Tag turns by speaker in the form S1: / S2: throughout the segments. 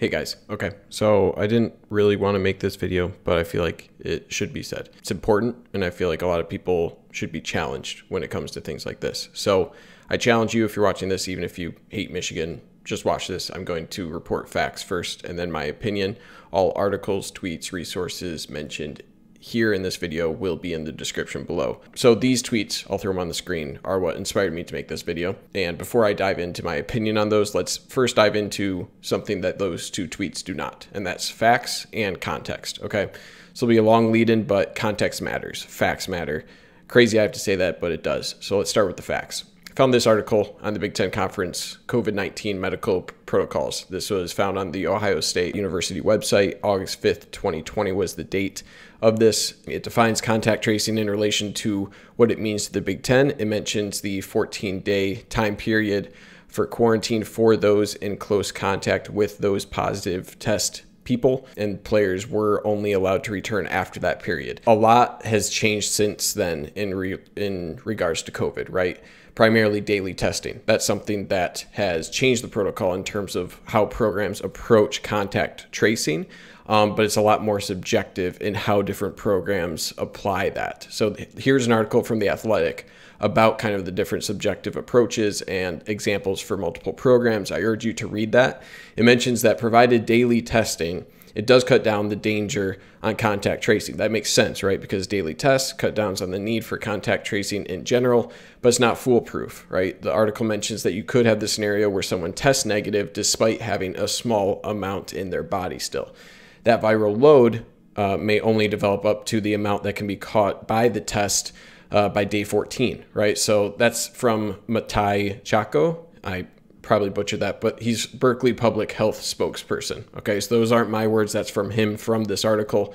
S1: Hey guys, okay, so I didn't really want to make this video, but I feel like it should be said. It's important, and I feel like a lot of people should be challenged when it comes to things like this. So I challenge you, if you're watching this, even if you hate Michigan, just watch this. I'm going to report facts first and then my opinion. All articles, tweets, resources mentioned here in this video will be in the description below. So these tweets, I'll throw them on the screen, are what inspired me to make this video. And before I dive into my opinion on those, let's first dive into something that those two tweets do not, and that's facts and context, okay? So it'll be a long lead-in, but context matters. Facts matter. Crazy I have to say that, but it does. So let's start with the facts. I found this article on the Big Ten Conference COVID-19 medical protocols. This was found on the Ohio State University website. August 5th, 2020 was the date of this. It defines contact tracing in relation to what it means to the Big Ten. It mentions the 14-day time period for quarantine for those in close contact with those positive test people, and players were only allowed to return after that period. A lot has changed since then in regards to COVID, right? Primarily daily testing. That's something that has changed the protocol in terms of how programs approach contact tracing, but it's a lot more subjective in how different programs apply that. So here's an article from The Athletic about kind of the different subjective approaches and examples for multiple programs. I urge you to read that. It mentions that provided daily testing, it does cut down the danger on contact tracing. That makes sense, right? Because daily tests cut down on the need for contact tracing in general, but it's not foolproof, right? The article mentions that you could have the scenario where someone tests negative despite having a small amount in their body still. That viral load may only develop up to the amount that can be caught by the test by day 14, right? So that's from Matai Chaco. I probably butchered that, but he's Berkeley Public Health spokesperson. Okay, so those aren't my words. That's from him from this article.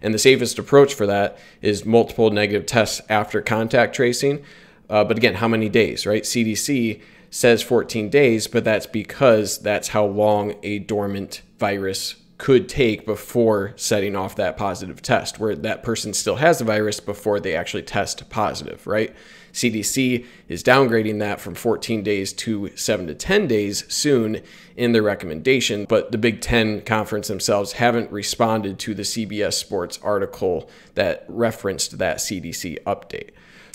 S1: And the safest approach for that is multiple negative tests after contact tracing. But again, how many days, right? CDC says 14 days, but that's because that's how long a dormant virus could take before setting off that positive test, where that person still has the virus before they actually test positive, right? CDC is downgrading that from 14 days to 7 to 10 days soon in their recommendation, but the Big Ten Conference themselves haven't responded to the CBSSports article that referenced that CDC update.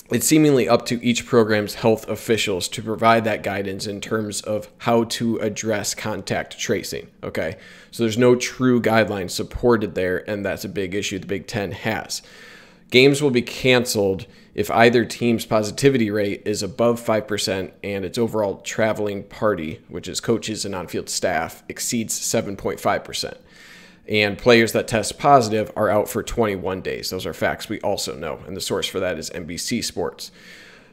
S1: It's seemingly up to each program's health officials to provide that guidance in terms of how to address contact tracing, okay? So there's no true guidelines supported there, and that's a big issue the Big Ten has. Games will be canceled if either team's positivity rate is above 5% and its overall traveling party, which is coaches and on-field staff, exceeds 7.5%. And players that test positive are out for 21 days. Those are facts we also know, and the source for that is NBCSports.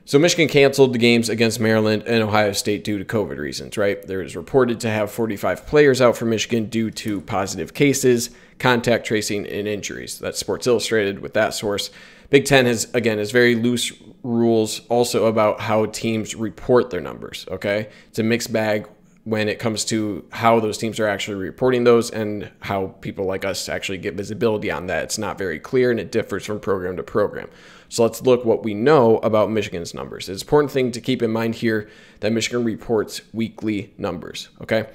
S1: So Michigan canceled the games against Maryland and Ohio State due to COVID reasons, right? There is reported to have 45 players out for Michigan due to positive cases, contact tracing, and injuries. That's Sports Illustrated with that source. Big Ten has very loose rules also about how teams report their numbers, okay? It's a mixed bag when it comes to how those teams are actually reporting those and how people like us actually get visibility on that. It's not very clear, and it differs from program to program. So let's look what we know about Michigan's numbers. It's an important thing to keep in mind here that Michigan reports weekly numbers, okay?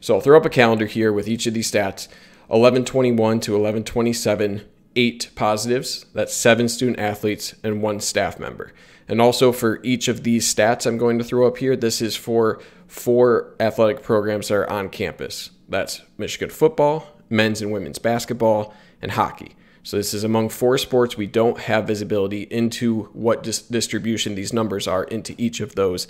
S1: So I'll throw up a calendar here with each of these stats. 11/21 to 11/27, 8 positives. That's 7 student athletes and 1 staff member. And also for each of these stats I'm going to throw up here, this is for 4 athletic programs that are on campus. That's Michigan football, men's and women's basketball, and hockey. So this is among 4 sports. We don't have visibility into what distribution these numbers are into each of those,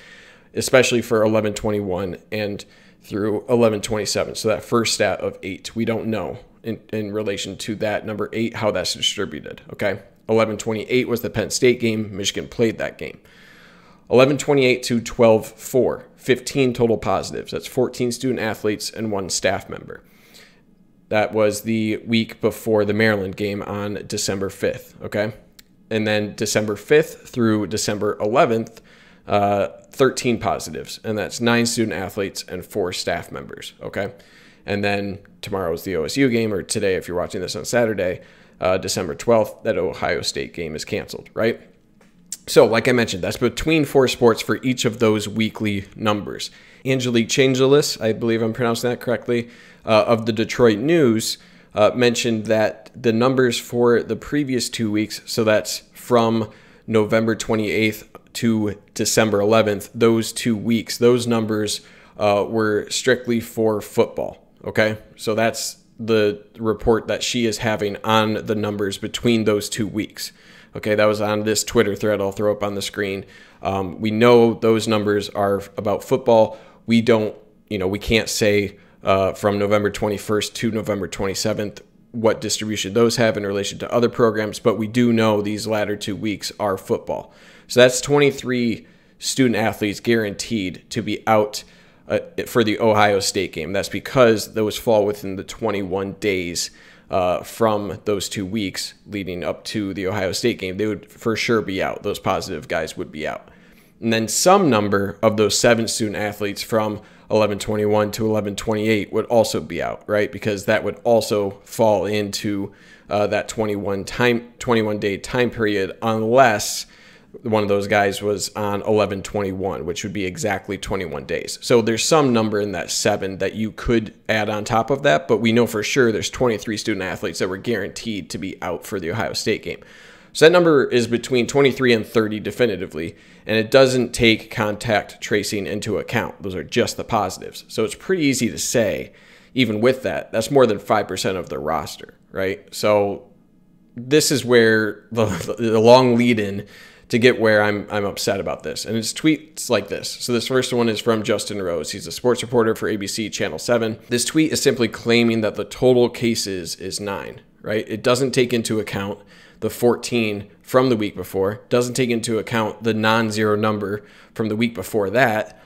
S1: especially for 11/21 and through 11/27. So that first stat of 8, we don't know in relation to that number 8, how that's distributed, okay? 11/28 was the Penn State game. Michigan played that game. 11/28 to 12/4, 15 total positives. That's 14 student athletes and 1 staff member. That was the week before the Maryland game on December 5th, okay? And then December 5th through December 11th, 13 positives, and that's 9 student athletes and 4 staff members, okay? And then tomorrow's the OSU game, or today if you're watching this on Saturday, December 12th, that Ohio State game is canceled, right? So like I mentioned, that's between 4 sports for each of those weekly numbers. Angelique Chengelis, I believe I'm pronouncing that correctly, of the Detroit News mentioned that the numbers for the previous 2 weeks, so that's from November 28th to December 11th, those 2 weeks, those numbers were strictly for football. Okay, so that's the report that she is having on the numbers between those 2 weeks. Okay, that was on this Twitter thread I'll throw up on the screen. We know those numbers are about football. We don't, we can't say from November 21st to November 27th what distribution those have in relation to other programs, but we do know these latter 2 weeks are football. So that's 23 student athletes guaranteed to be out for the Ohio State game. That's because those fall within the 21 days from those 2 weeks leading up to the Ohio State game. They would for sure be out. Those positive guys would be out. And then some number of those 7 student athletes from 11/21 to 11/28 would also be out, right? Because that would also fall into that 21-day time period, unless one of those guys was on 11/21, which would be exactly 21 days. So there's some number in that 7 that you could add on top of that, but we know for sure there's 23 student athletes that were guaranteed to be out for the Ohio State game. So that number is between 23 and 30 definitively, and it doesn't take contact tracing into account. Those are just the positives. So it's pretty easy to say, even with that, that's more than 5% of the roster, right? So this is where the long lead in to get where I'm upset about this. And it's tweets like this. So this first one is from Justin Rose. He's a sports reporter for ABC Channel 7. This tweet is simply claiming that the total cases is 9, right? It doesn't take into account the 14 from the week before, doesn't take into account the non-zero number from the week before that.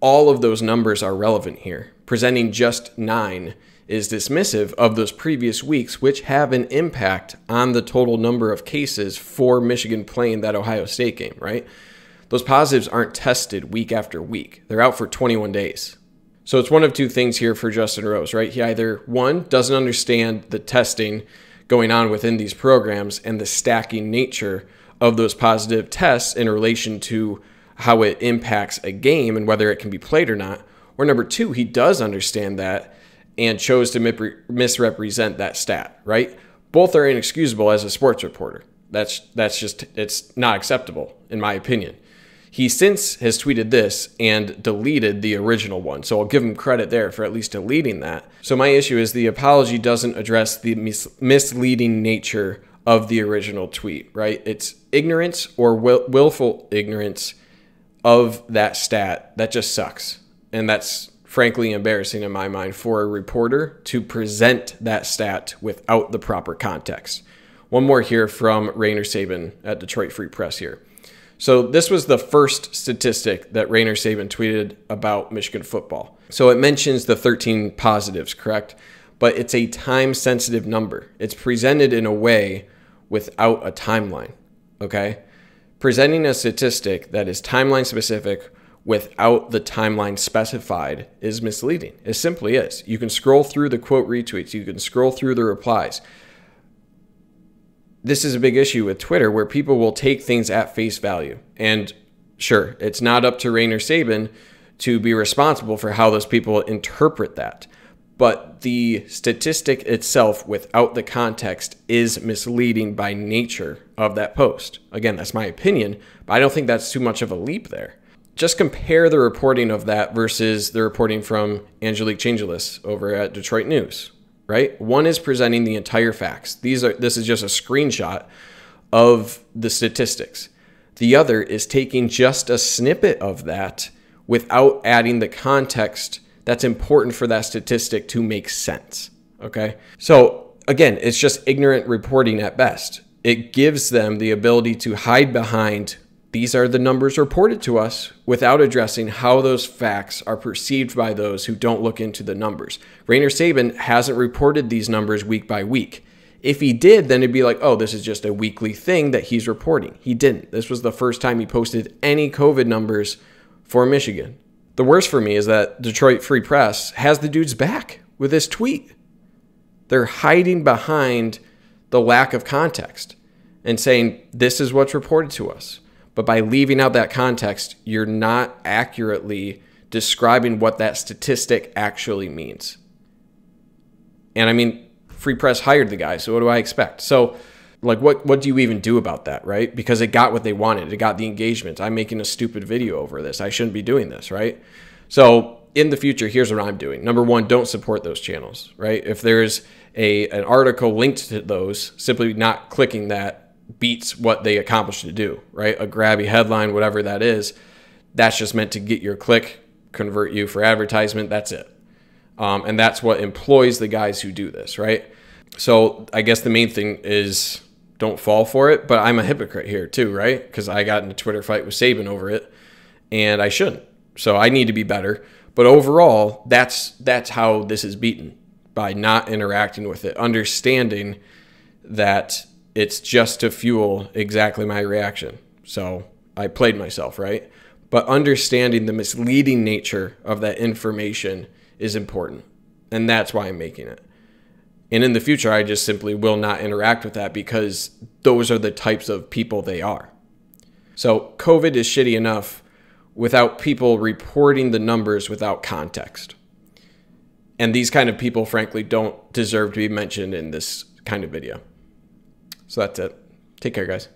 S1: All of those numbers are relevant here. Presenting just 9 is dismissive of those previous weeks, which have an impact on the total number of cases for Michigan playing that Ohio State game, right? Those positives aren't tested week after week. They're out for 21 days. So it's one of two things here for Justin Rose, right? He either, one, doesn't understand the testing going on within these programs and the stacking nature of those positive tests in relation to how it impacts a game and whether it can be played or not. Or number two, he does understand that and chose to misrepresent that stat, right? Both are inexcusable as a sports reporter. That's just, it's not acceptable, in my opinion. He since has tweeted this and deleted the original one, so I'll give him credit there for at least deleting that. So my issue is the apology doesn't address the misleading nature of the original tweet, right? It's ignorance or willful ignorance of that stat that just sucks. And that's frankly embarrassing in my mind for a reporter to present that stat without the proper context. One more here from Rainer Saban at Detroit Free Press here. So this was the first statistic that Rainer Saban tweeted about Michigan football. So it mentions the 13 positives, correct? But it's a time-sensitive number. It's presented in a way without a timeline, okay? Presenting a statistic that is timeline-specific without the timeline specified is misleading. It simply is. You can scroll through the quote retweets. You can scroll through the replies. This is a big issue with Twitter where people will take things at face value. And sure, it's not up to Rainer Saban to be responsible for how those people interpret that. But the statistic itself without the context is misleading by nature of that post. Again, that's my opinion, but I don't think that's too much of a leap there. Just compare the reporting of that versus the reporting from Angelique Chengelis over at Detroit News, right? One is presenting the entire facts. This is just a screenshot of the statistics. The other is taking just a snippet of that without adding the context that's important for that statistic to make sense, okay? So again, it's just ignorant reporting at best. It gives them the ability to hide behind these are the numbers reported to us without addressing how those facts are perceived by those who don't look into the numbers. Rainer Saban hasn't reported these numbers week by week. If he did, then it'd be like, oh, this is just a weekly thing that he's reporting. He didn't. This was the first time he posted any COVID numbers for Michigan. The worst for me is that Detroit Free Press has the dude's back with this tweet. They're hiding behind the lack of context and saying, this is what's reported to us. But by leaving out that context, you're not accurately describing what that statistic actually means. And I mean, Free Press hired the guy, so what do I expect? So like, what do you even do about that, right? Because it got what they wanted. It got the engagement. I'm making a stupid video over this. I shouldn't be doing this, right? So in the future, here's what I'm doing. Number one, don't support those channels, right? If there's an article linked to those, simply not clicking that beats what they accomplished to do, right? A grabby headline, whatever that is, that's just meant to get your click, convert you for advertisement. That's it. And that's what employs the guys who do this, right? So I guess the main thing is don't fall for it, but I'm a hypocrite here too, right? Because I got in a Twitter fight with Saban over it, and I shouldn't. So I need to be better. But overall, that's how this is beaten, by not interacting with it, understanding that it's just to fuel exactly my reaction. So I played myself, right? But understanding the misleading nature of that information is important, and that's why I'm making it. And in the future, I just simply will not interact with that because those are the types of people they are. So COVID is shitty enough without people reporting the numbers without context. And these kind of people, frankly, don't deserve to be mentioned in this kind of video. So that's it. Take care, guys.